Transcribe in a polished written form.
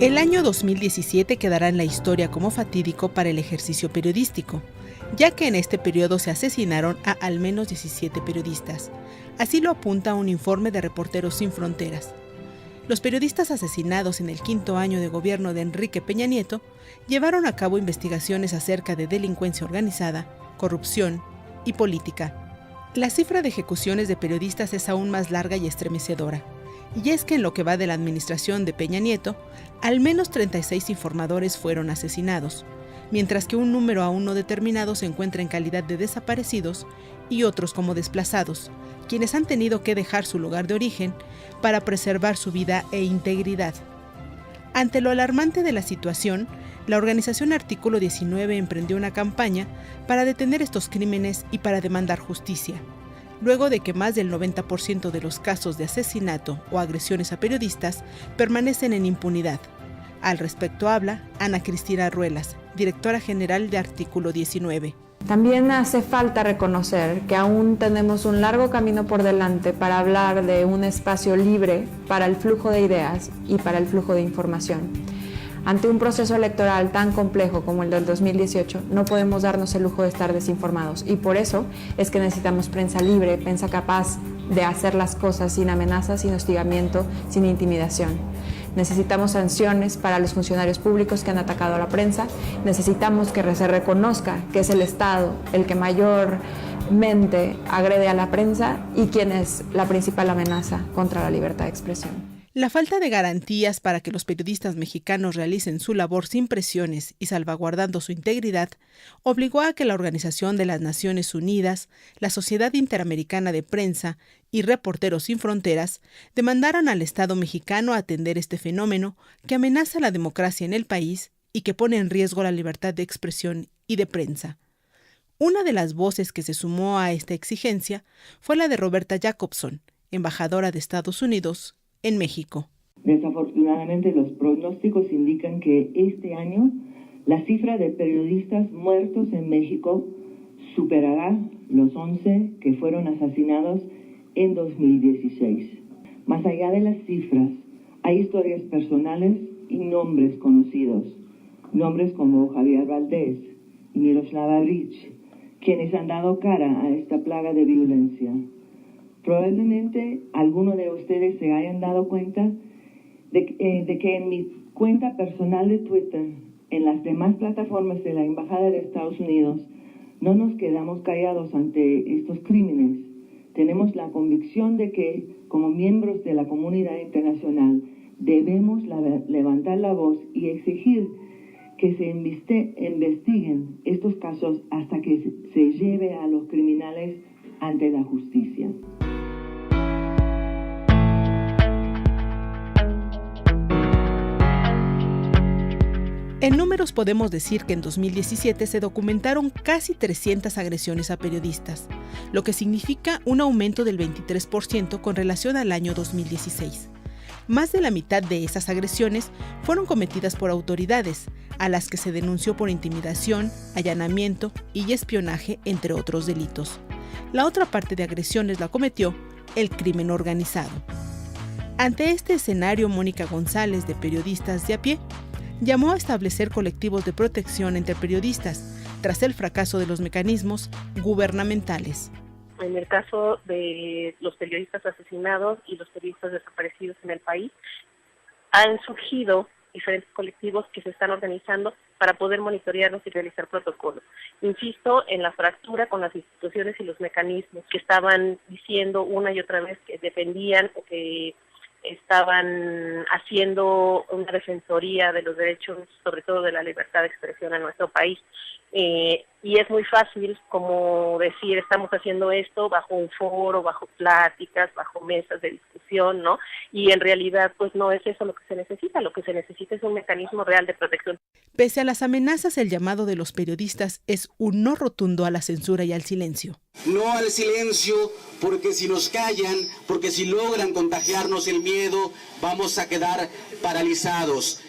El año 2017 quedará en la historia como fatídico para el ejercicio periodístico, ya que en este periodo se asesinaron a al menos 17 periodistas. Así lo apunta un informe de Reporteros Sin Fronteras. Los periodistas asesinados en el quinto año de gobierno de Enrique Peña Nieto llevaron a cabo investigaciones acerca de delincuencia organizada, corrupción y política. La cifra de ejecuciones de periodistas es aún más larga y estremecedora. Y es que en lo que va de la administración de Peña Nieto, al menos 36 informadores fueron asesinados, mientras que un número aún no determinado se encuentra en calidad de desaparecidos y otros como desplazados, quienes han tenido que dejar su lugar de origen para preservar su vida e integridad. Ante lo alarmante de la situación, la organización Artículo 19 emprendió una campaña para detener estos crímenes y para demandar justicia, luego de que más del 90% de los casos de asesinato o agresiones a periodistas permanecen en impunidad. Al respecto habla Ana Cristina Ruelas, directora general de Artículo 19. También hace falta reconocer que aún tenemos un largo camino por delante para hablar de un espacio libre para el flujo de ideas y para el flujo de información. Ante un proceso electoral tan complejo como el del 2018, no podemos darnos el lujo de estar desinformados, y por eso es que necesitamos prensa libre, prensa capaz de hacer las cosas sin amenazas, sin hostigamiento, sin intimidación. Necesitamos sanciones para los funcionarios públicos que han atacado a la prensa. Necesitamos que se reconozca que es el Estado el que mayormente agrede a la prensa y quien es la principal amenaza contra la libertad de expresión. La falta de garantías para que los periodistas mexicanos realicen su labor sin presiones y salvaguardando su integridad obligó a que la Organización de las Naciones Unidas, la Sociedad Interamericana de Prensa y Reporteros Sin Fronteras demandaran al Estado mexicano atender este fenómeno que amenaza la democracia en el país y que pone en riesgo la libertad de expresión y de prensa. Una de las voces que se sumó a esta exigencia fue la de Roberta Jacobson, embajadora de Estados Unidos en México. Desafortunadamente, los pronósticos indican que este año la cifra de periodistas muertos en México superará los 11 que fueron asesinados en 2016. Más allá de las cifras, hay historias personales y nombres conocidos. Nombres como Javier Valdés y Miroslava Bridge, quienes han dado cara a esta plaga de violencia. Probablemente algunos de ustedes se hayan dado cuenta de que en mi cuenta personal de Twitter, en las demás plataformas de la Embajada de Estados Unidos, no nos quedamos callados ante estos crímenes. Tenemos la convicción de que, como miembros de la comunidad internacional, debemos levantar la voz y exigir que se investiguen estos casos hasta que se lleve a los criminales ante la justicia. En números podemos decir que en 2017 se documentaron casi 300 agresiones a periodistas, lo que significa un aumento del 23% con relación al año 2016. Más de la mitad de esas agresiones fueron cometidas por autoridades, a las que se denunció por intimidación, allanamiento y espionaje, entre otros delitos. La otra parte de agresiones la cometió el crimen organizado. Ante este escenario, Mónica González, de Periodistas de a Pie, llamó a establecer colectivos de protección entre periodistas tras el fracaso de los mecanismos gubernamentales. En el caso de los periodistas asesinados y los periodistas desaparecidos en el país, han surgido diferentes colectivos que se están organizando para poder monitorearlos y realizar protocolos. Insisto en la fractura con las instituciones y los mecanismos que estaban diciendo una y otra vez que defendían o que estaban haciendo una defensoría de los derechos, sobre todo de la libertad de expresión en nuestro país. Y es muy fácil como decir, estamos haciendo esto bajo un foro, bajo pláticas, bajo mesas de discusión, ¿no? Y en realidad, pues no es eso lo que se necesita. Lo que se necesita es un mecanismo real de protección. Pese a las amenazas, el llamado de los periodistas es un no rotundo a la censura y al silencio. No al silencio, porque si nos callan, porque si logran contagiarnos el miedo, vamos a quedar paralizados.